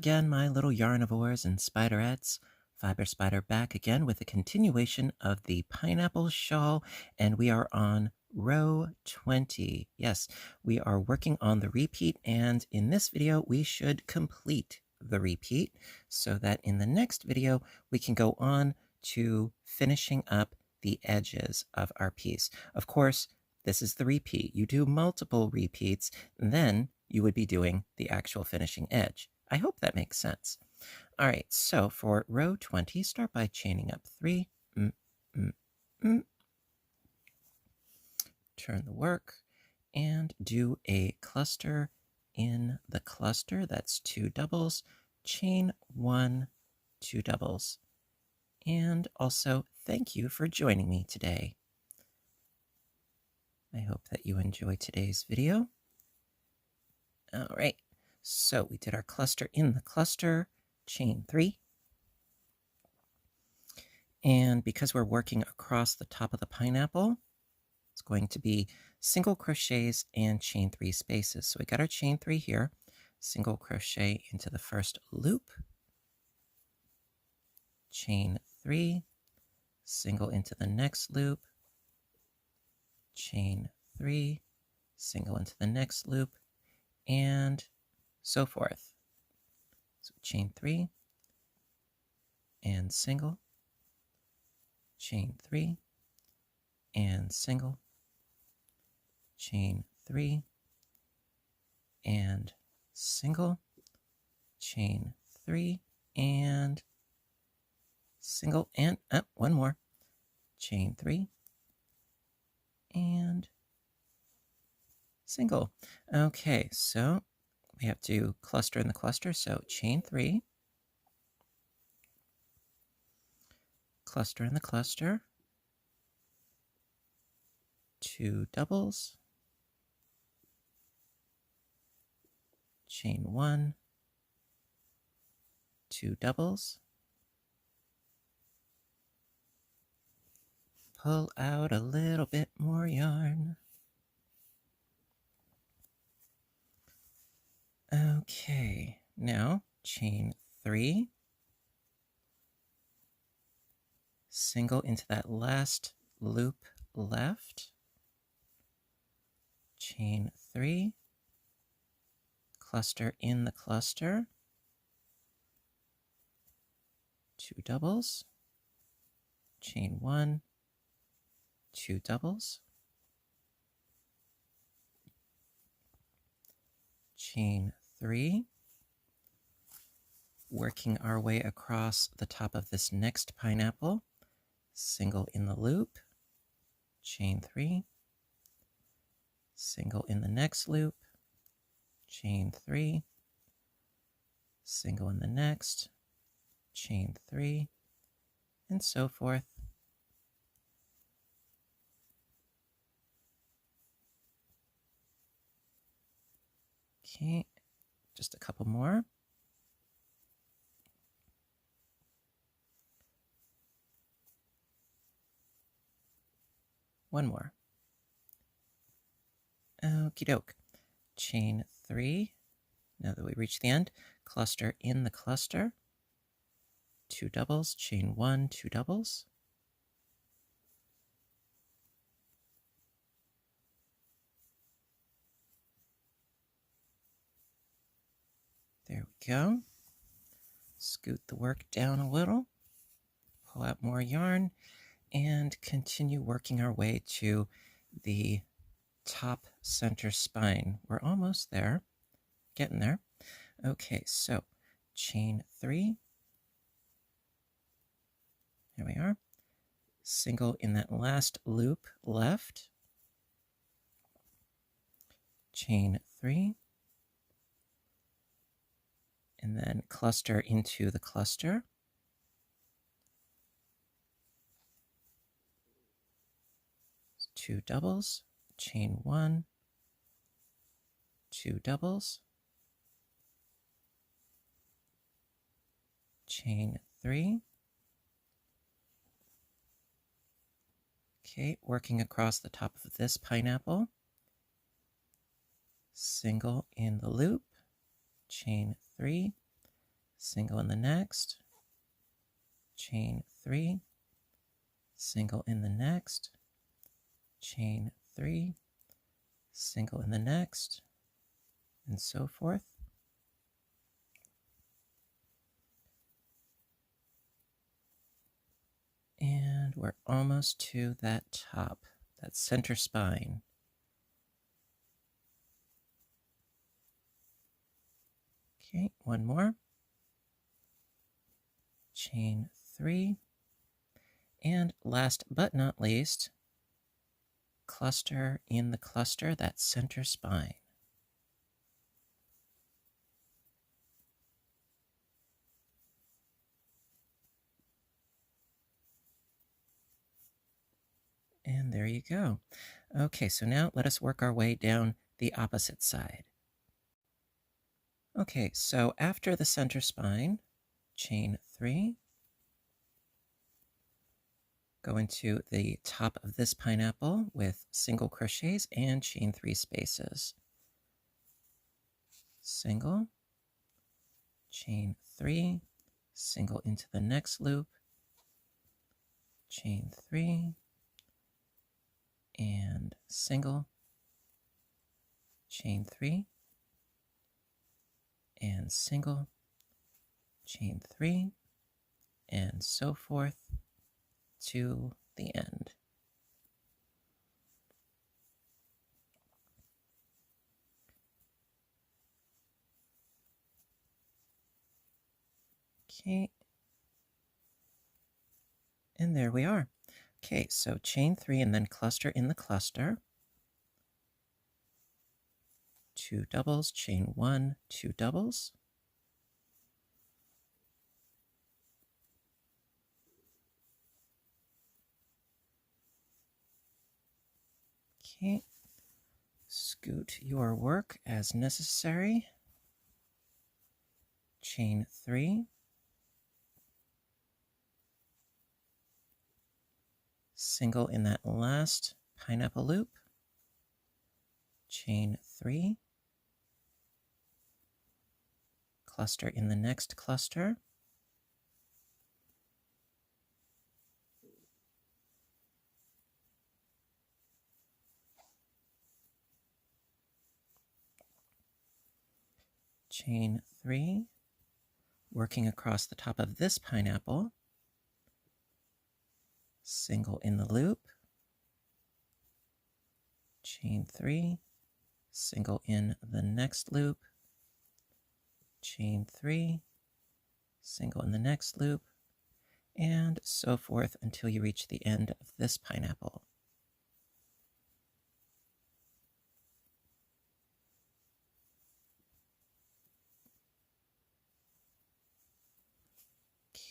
again, my little yarnivores and spiderettes. Fiber Spider back again with a continuation of the pineapple shawl, and we are on row 20. Yes, we are working on the repeat, and in this video, we should complete the repeat so that in the next video, we can go on to finishing up the edges of our piece. Of course, this is the repeat. You do multiple repeats, and then you would be doing the actual finishing edge. I hope that makes sense. All right, so for row 20, start by chaining up 3. Turn the work and do a cluster in the cluster. That's 2 doubles, chain 1, 2 doubles. And also, thank you for joining me today. I hope that you enjoyed today's video. All right, so we did our cluster in the cluster, chain 3. And because we're working across the top of the pineapple, it's going to be single crochets and chain 3 spaces. So we got our chain 3 here, single crochet into the first loop, chain 3, single into the next loop, chain 3, single into the next loop, and so forth. So chain 3 and single, chain 3 and single, chain 3 and single, chain 3 and single, and one more, chain 3 and single. Okay, so we have to cluster in the cluster, so chain 3, cluster in the cluster, 2 doubles, chain 1, 2 doubles, pull out a little bit more yarn. Okay, now chain 3, single into that last loop left, chain 3, cluster in the cluster, 2 doubles, chain 1, 2 doubles, chain 3, working our way across the top of this next pineapple, single in the loop, chain 3, single in the next loop, chain 3, single in the next, chain 3, and so forth. Okay, just a couple more. One more. Okie doke. Chain 3. Now that we reach the end, cluster in the cluster. 2 doubles, chain 1, 2 doubles. There we go. Scoot the work down a little, pull out more yarn, and continue working our way to the top center spine. We're almost there, getting there. Okay, so chain 3. There we are. Single in that last loop left. Chain 3. And then cluster into the cluster. Two doubles, chain 1, 2 doubles, chain 3. Okay, working across the top of this pineapple, single in the loop, chain 3, single in the next, chain 3, single in the next, chain 3, single in the next, and so forth. And we're almost to that top, that center spine. Okay, one more. Chain 3. And last but not least, cluster in the cluster, that center spine. And there you go. Okay, so now let us work our way down the opposite side. Okay, so after the center spine, chain 3, go into the top of this pineapple with single crochets and chain 3 spaces. Single, chain 3, single into the next loop, chain 3, and single, chain 3, and single, chain 3, and so forth to the end. Okay, and there we are. Okay, so chain 3 and then cluster in the cluster. 2 doubles, chain 1, 2 doubles. Okay, scoot your work as necessary. Chain 3. Single in that last pineapple loop. Chain 3. Cluster in the next cluster. Chain 3, working across the top of this pineapple, single in the loop, chain 3, single in the next loop, chain 3, single in the next loop, and so forth until you reach the end of this pineapple.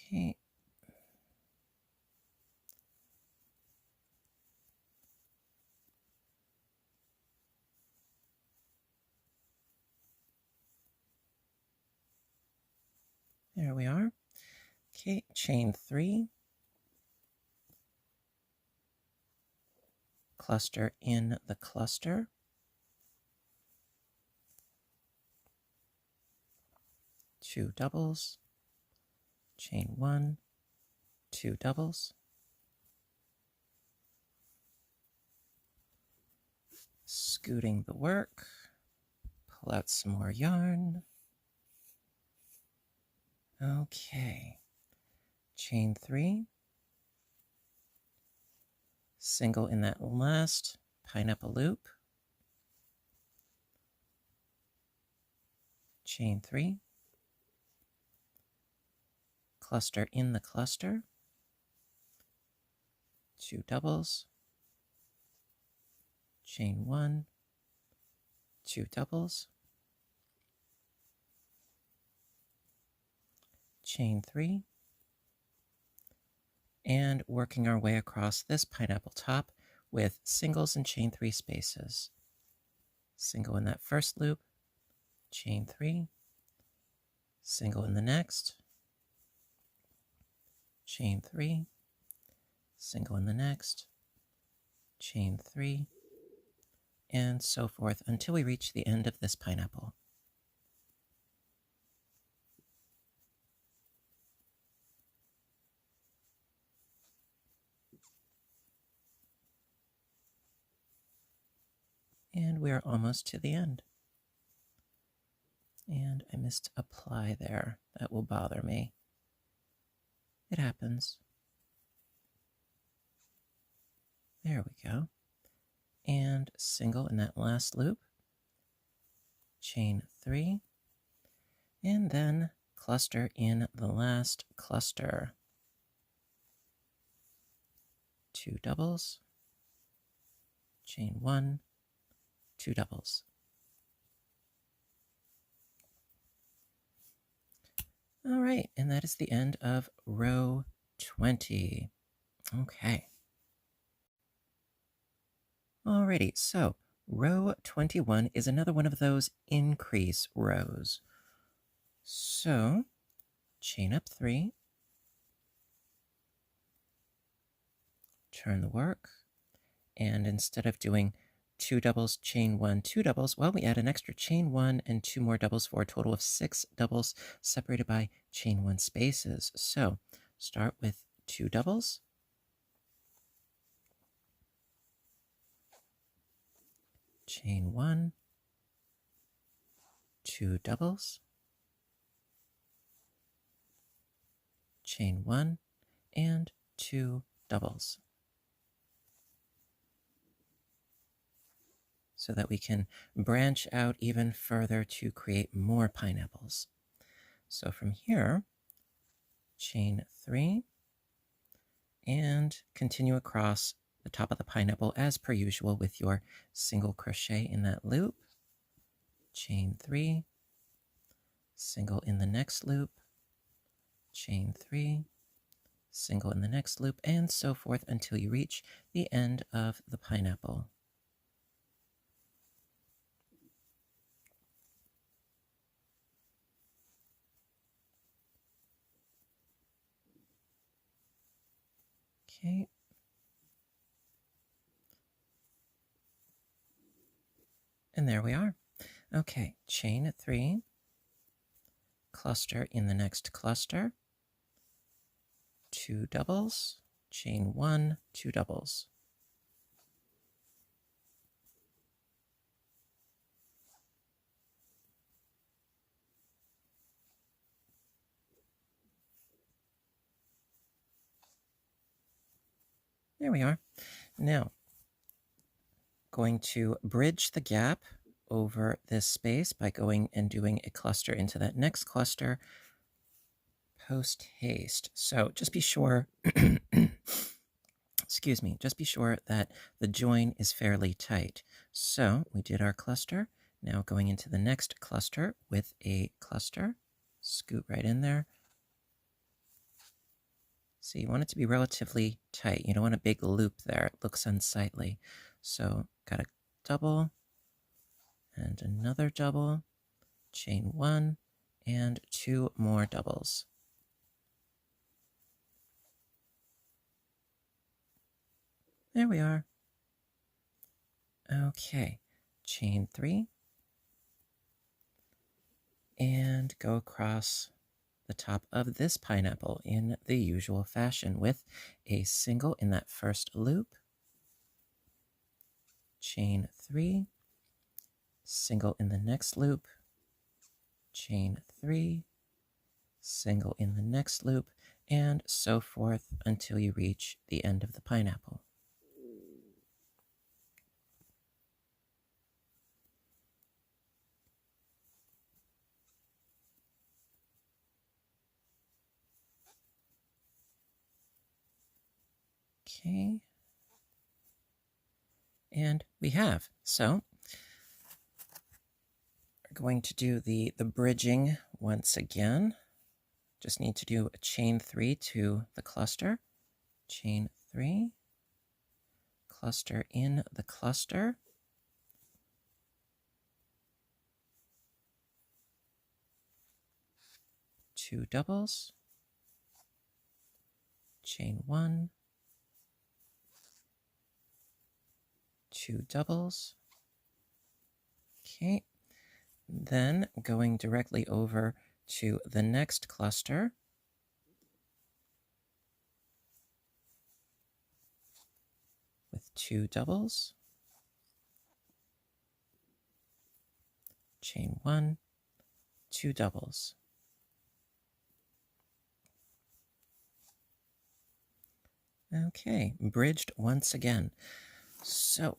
Okay. There we are. Okay, chain 3, cluster in the cluster, 2 doubles, chain 1, 2 doubles, scooting the work, pull out some more yarn. Okay, chain 3, single in that last pineapple loop, chain 3, cluster in the cluster, 2 doubles, chain 1, 2 doubles, chain 3, and working our way across this pineapple top with singles and chain 3 spaces. Single in that first loop, chain 3, single in the next, chain 3, single in the next, chain 3, and so forth until we reach the end of this pineapple. And we're almost to the end. And I missed apply there. That will bother me. It happens. There we go. And single in that last loop. Chain 3. And then cluster in the last cluster. 2 doubles. Chain 1. 2 doubles. All right, and that is the end of row 20. Okay. Alrighty, so row 21 is another one of those increase rows. So chain up 3, turn the work, and instead of doing 2 doubles, chain 1, 2 doubles, well, we add an extra chain 1 and 2 more doubles for a total of 6 doubles separated by chain 1 spaces. So start with 2 doubles, chain 1, 2 doubles, chain 1, and 2 doubles. So that we can branch out even further to create more pineapples. So from here, chain 3, and continue across the top of the pineapple as per usual with your single crochet in that loop. Chain 3, single in the next loop, chain 3, single in the next loop, and so forth until you reach the end of the pineapple. Okay. And there we are. Okay, chain 3, cluster in the next cluster, 2 doubles, chain 1, 2 doubles. There we are. Now, going to bridge the gap over this space by going and doing a cluster into that next cluster post haste. So just be sure, excuse me, just be sure that the join is fairly tight. So we did our cluster. Now going into the next cluster with a cluster, scoot right in there. So you want it to be relatively tight. You don't want a big loop there. It looks unsightly. So got a double and another double, chain 1, and 2 more doubles. There we are. Okay, chain 3, and go across the top of this pineapple in the usual fashion with a single in that first loop, chain 3, single in the next loop, chain 3, single in the next loop, and so forth until you reach the end of the pineapple. Okay. And we have. So we're going to do the bridging once again. Just need to do a chain 3 to the cluster. Chain 3. Cluster in the cluster. Two doubles. Chain 1. 2 doubles. Okay. Then going directly over to the next cluster. With 2 doubles. chain 1, 2 doubles. Okay, bridged once again. So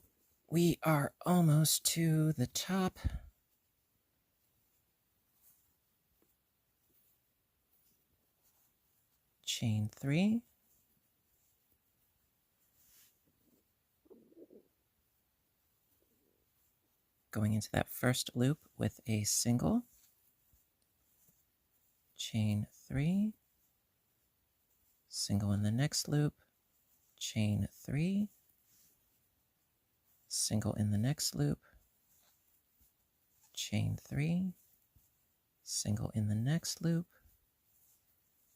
we are almost to the top. Chain 3. Going into that first loop with a single. Chain 3. Single in the next loop. Chain 3. Single in the next loop. Chain 3. Single in the next loop.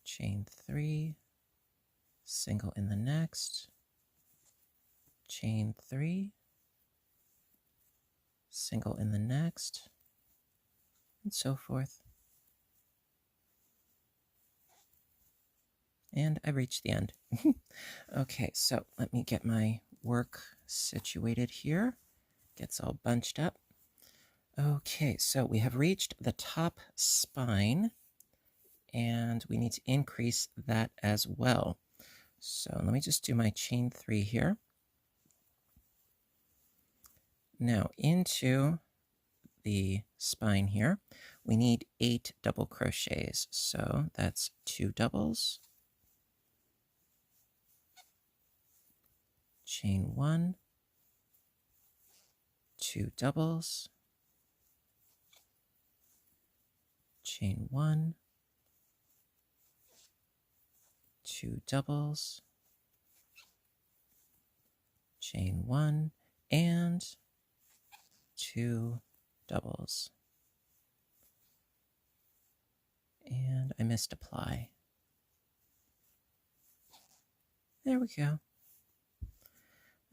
Chain 3. Single in the next. Chain 3. Single in the next, and so forth. And I've reached the end. Okay, so let me get my work situated here. Gets all bunched up. Okay, so we have reached the top spine, and we need to increase that as well. So let me just do my chain 3 here. Now into the spine here, we need 8 double crochets. So that's 2 doubles, chain 1, 2 doubles, chain 1, 2 doubles, chain 1, and 2 doubles. And I missed apply. There we go.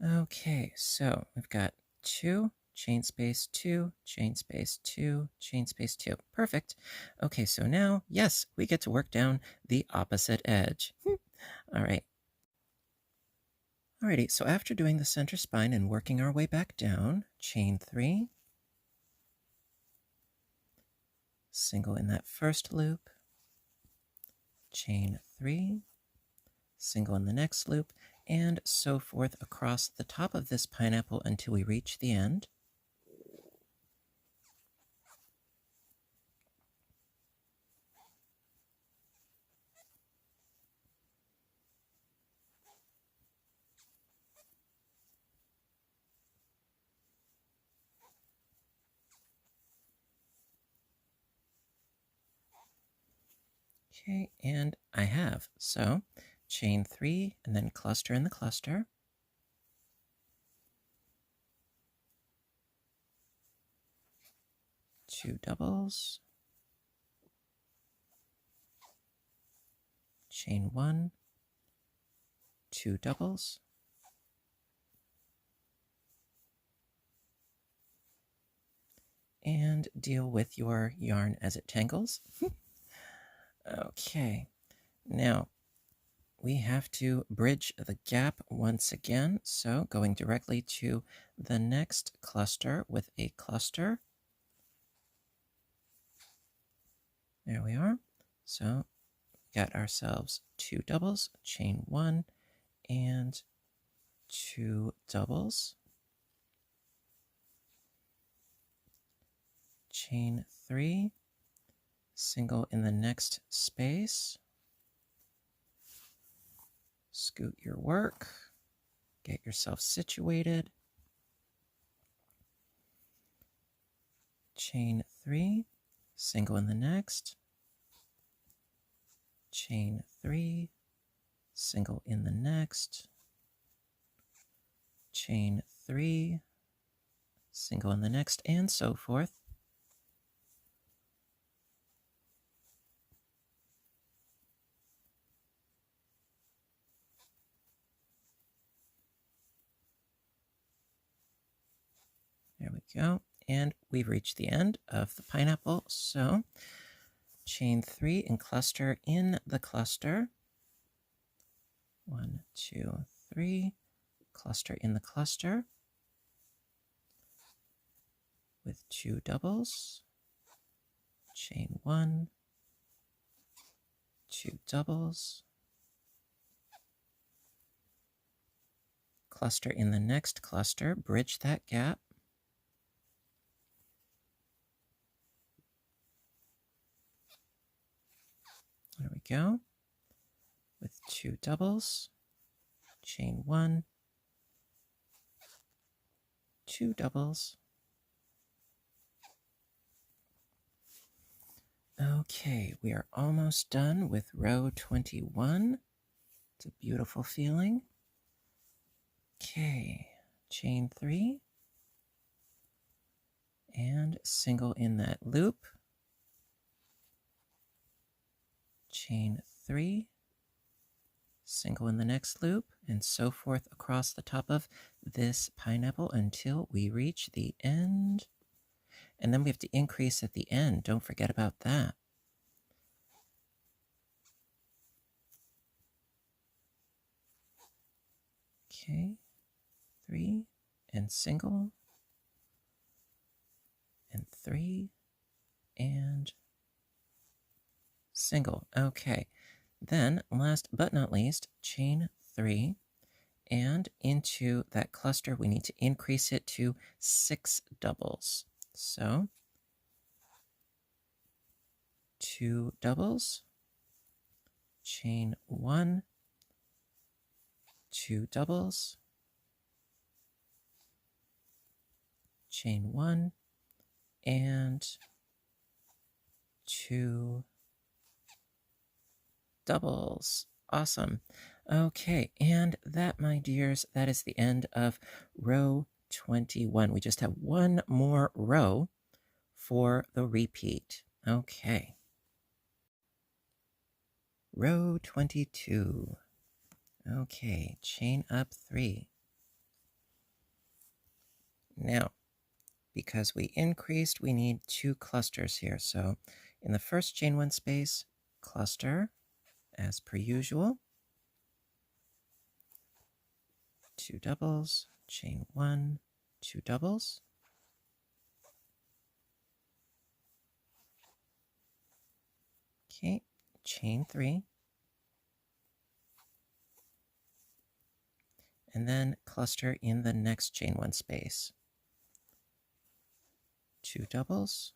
Okay, so we've got 2, chain space 2, chain space 2, chain space 2. Perfect. Okay, so now, yes, we get to work down the opposite edge. All right. Alrighty, so after doing the center spine and working our way back down, chain 3, single in that first loop, chain 3, single in the next loop, and so forth across the top of this pineapple until we reach the end. Okay, and I have. So chain 3 and then cluster in the cluster. Two doubles. Chain 1, 2 doubles. And deal with your yarn as it tangles. Okay, now we have to bridge the gap once again. So going directly to the next cluster with a cluster. There we are. So we got ourselves 2 doubles, chain 1, and 2 doubles. Chain 3, single in the next space. Scoot your work, get yourself situated. Chain 3, single in the next. Chain 3, single in the next. Chain 3, single in the next, and so forth. There we go. And we've reached the end of the pineapple. So chain 3 and cluster in the cluster. 1, 2, 3. Cluster in the cluster with 2 doubles. chain 1, 2 doubles, cluster in the next cluster, bridge that gap, there we go, with 2 doubles, chain 1, 2 doubles. Okay, we are almost done with row 21. It's a beautiful feeling. Okay, chain 3 and single in that loop, chain 3, single in the next loop, and so forth across the top of this pineapple until we reach the end. And then we have to increase at the end. Don't forget about that. Okay, 3 and single, and 3 and single. Okay, then last but not least, chain 3, and into that cluster we need to increase it to 6 doubles. So 2 doubles, chain 1, 2 doubles, chain 1, and 2 doubles. Awesome. Okay, and that, my dears, that is the end of row 21. We just have one more row for the repeat. Okay. Row 22. Okay, chain up 3. Now, because we increased, we need 2 clusters here. So in the first chain 1 space, cluster as per usual. 2 doubles, chain 1, 2 doubles. Okay, chain 3. And then cluster in the next chain 1 space. 2 doubles,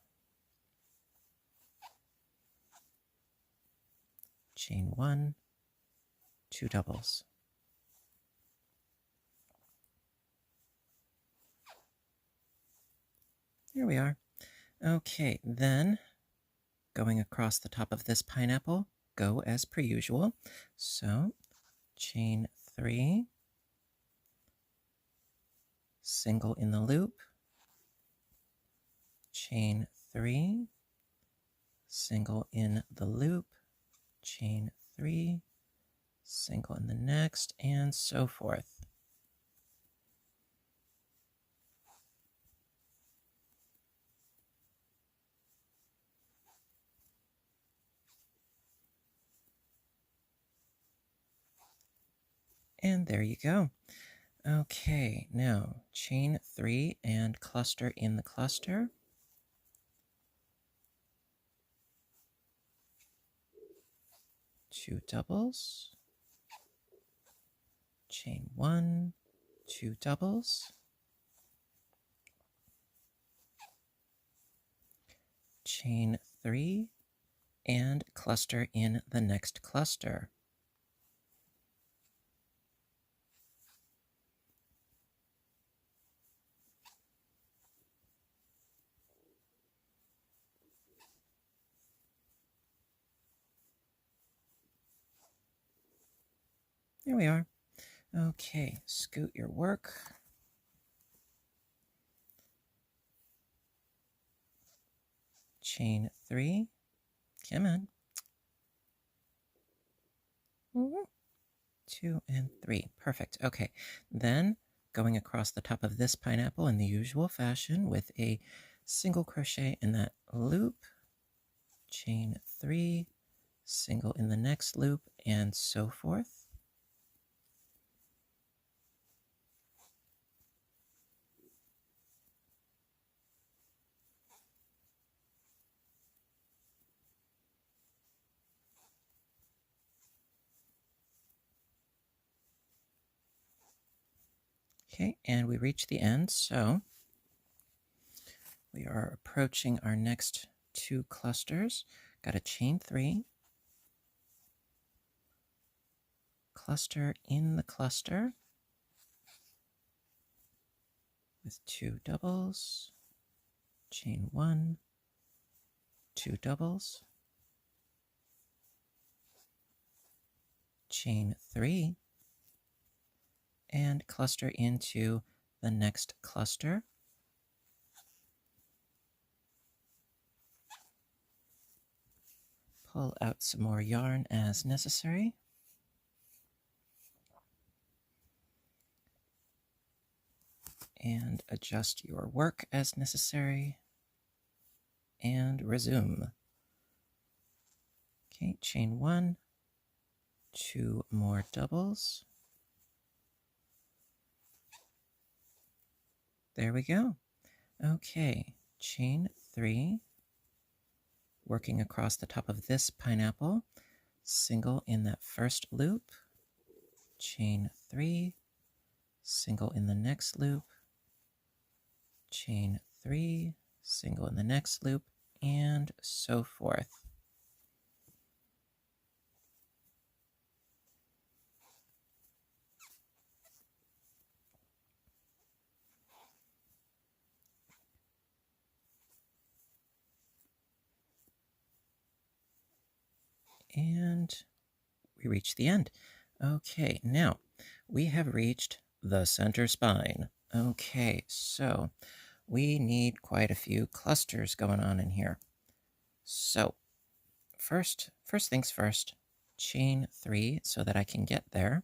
chain 1, 2 doubles. Here we are. Okay, then going across the top of this pineapple, go as per usual. So chain 3, single in the loop, chain 3, single in the loop, chain 3, single in the next, and so forth. And there you go. Okay, now chain 3 and cluster in the cluster. Two doubles, chain 1, 2 doubles, chain 3, and cluster in the next cluster. There we are. Okay, scoot your work. Chain 3. Come on. 2 and 3. Perfect. Okay, then going across the top of this pineapple in the usual fashion with a single crochet in that loop, chain 3, single in the next loop, and so forth. Okay, and we reach the end, so we are approaching our next 2 clusters. Got a chain 3, cluster in the cluster with 2 doubles, chain 1, 2 doubles, chain 3, and cluster into the next cluster. Pull out some more yarn as necessary. And adjust your work as necessary. And resume. Okay, chain 1, 2 more doubles. There we go. Okay, chain 3, working across the top of this pineapple, single in that first loop, chain 3, single in the next loop, chain 3, single in the next loop, and so forth. And we reach the end. Okay, now we have reached the center spine. Okay, so we need quite a few clusters going on in here. So first things first, chain 3 so that I can get there,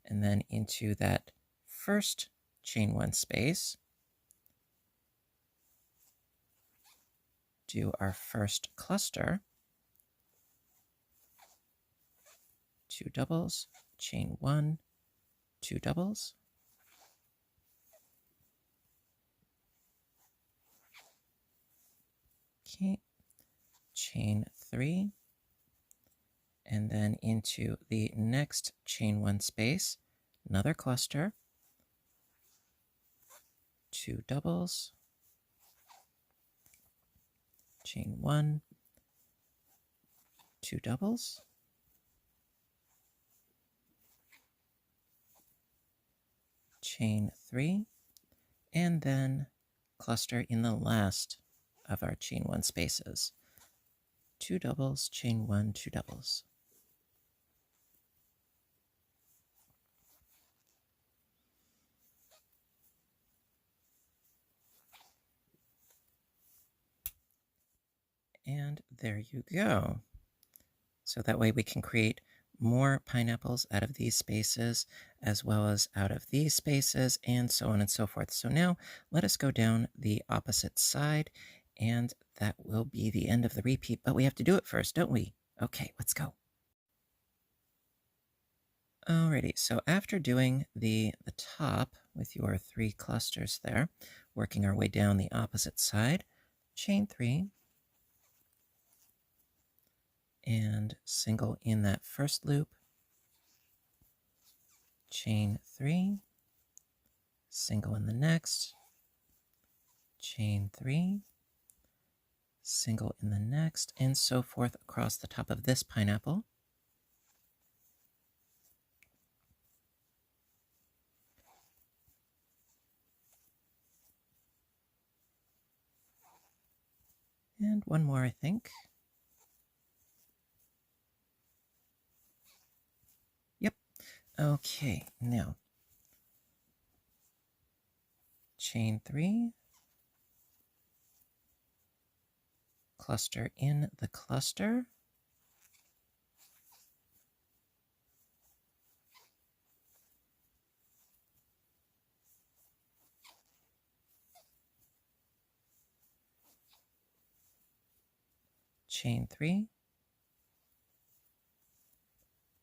and then into that first chain 1 space, do our first cluster, 2 doubles, chain 1, 2 doubles, okay, chain 3, and then into the next chain 1 space, another cluster, 2 doubles, chain 1, 2 doubles, chain 3, and then cluster in the last of our chain 1 spaces. 2 doubles, chain 1, 2 doubles. And there you go. So that way we can create more pineapples out of these spaces, as well as out of these spaces, and so on and so forth. So now let us go down the opposite side, and that will be the end of the repeat, but we have to do it first, don't we? Okay, let's go. Alrighty, so after doing the top with your 3 clusters there, working our way down the opposite side, chain 3, and single in that first loop, chain 3, single in the next, chain 3, single in the next, and so forth across the top of this pineapple. And one more, I think. Yep. Okay, now chain 3, cluster in the cluster, chain 3,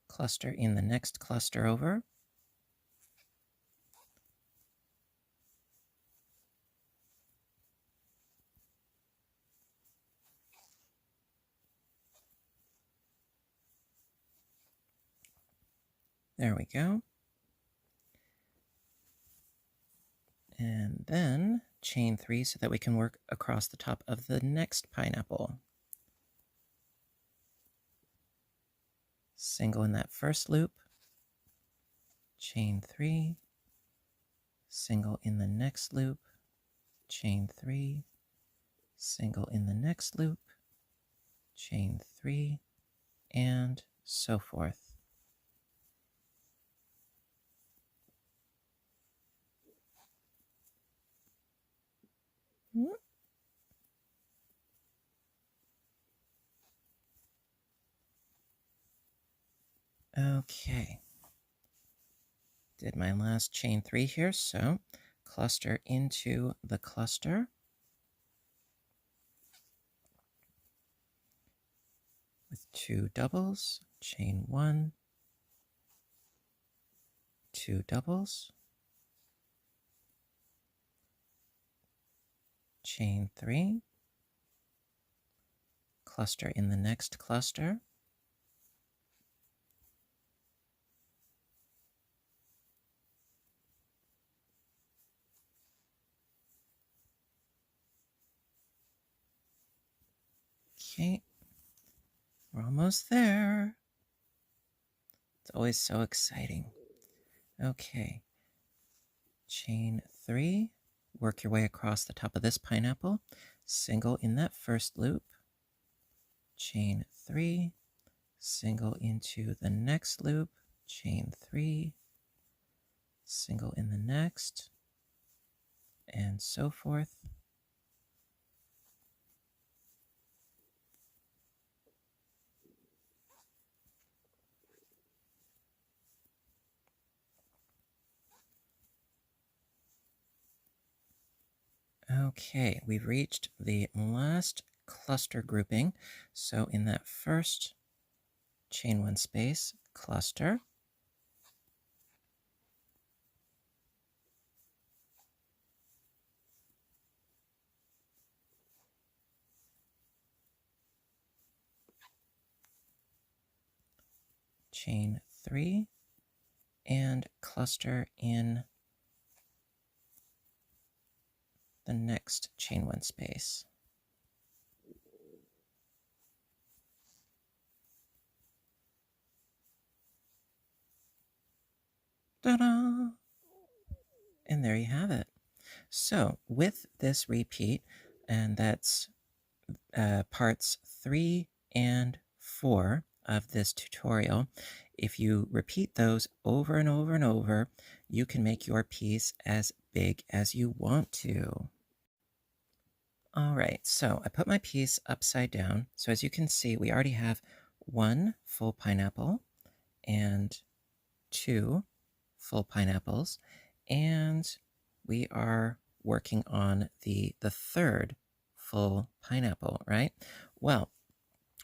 cluster in the next cluster over, there we go. And then chain 3 so that we can work across the top of the next pineapple. Single in that first loop, chain 3, single in the next loop, chain 3, single in the next loop, chain 3, and so forth. Okay. Did my last chain 3 here, so cluster into the cluster with 2 doubles, chain 1, 2 doubles, chain 3, cluster in the next cluster, okay, we're almost there. It's always so exciting. Okay, chain 3, work your way across the top of this pineapple, single in that first loop, chain 3, single into the next loop, chain 3, single in the next, and so forth. Okay, we've reached the last cluster grouping. So in that first chain 1 space, cluster, chain 3, and cluster in the next chain 1 space. Ta-da! And there you have it. So with this repeat, and that's parts 3 and 4 of this tutorial, if you repeat those over and over and over, you can make your piece as big as you want to. All right, so I put my piece upside down. So as you can see, we already have 1 full pineapple and 2 full pineapples, and we are working on the third full pineapple, right? Well,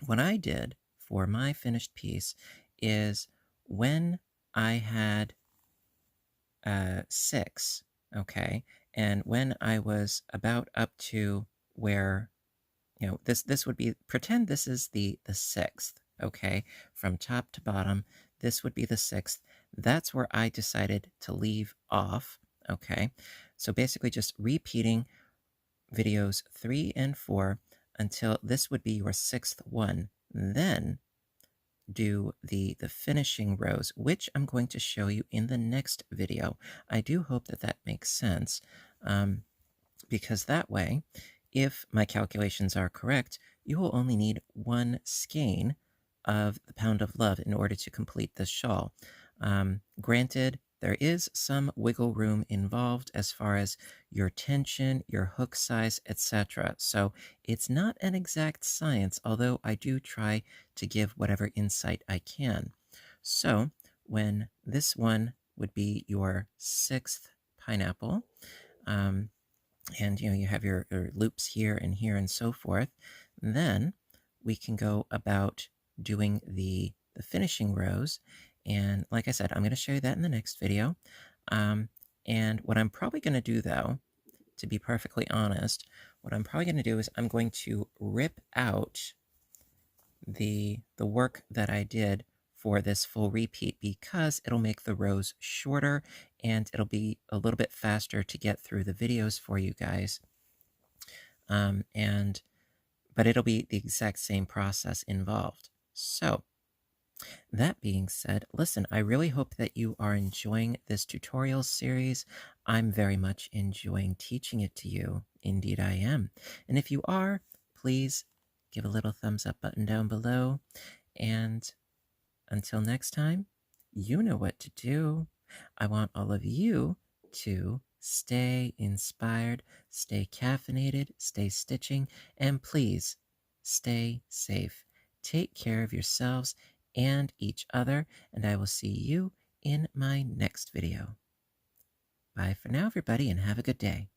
what I did for my finished piece is when I had 6, okay, and when I was about up to where, this would be, pretend this is the 6th, okay, from top to bottom, this would be the 6th. That's where I decided to leave off, okay? So basically just repeating videos 3 and 4 until this would be your 6th one. Then do the finishing rows, which I'm going to show you in the next video. I do hope that that makes sense, because that way, if my calculations are correct, you will only need 1 skein of the Pound of Love in order to complete this shawl. Granted, there is some wiggle room involved as far as your tension, your hook size, etc. So it's not an exact science, although I do try to give whatever insight I can. So when this one would be your 6th pineapple, and you have your loops here and so forth, then we can go about doing the finishing rows. And like I said, I'm going to show you that in the next video. And what I'm probably going to do, though, to be perfectly honest, what I'm probably going to do is I'm going to rip out the work that I did for this full repeat because it'll make the rows shorter and it'll be a little bit faster to get through the videos for you guys. But it'll be the exact same process involved. So that being said, listen, I really hope that you are enjoying this tutorial series. I'm very much enjoying teaching it to you. Indeed, I am. And if you are, please give a little thumbs up button down below. And until next time, you know what to do. I want all of you to stay inspired, stay caffeinated, stay stitching, and please stay safe. Take care of yourselves and each other, and I will see you in my next video. Bye for now, everybody, and have a good day.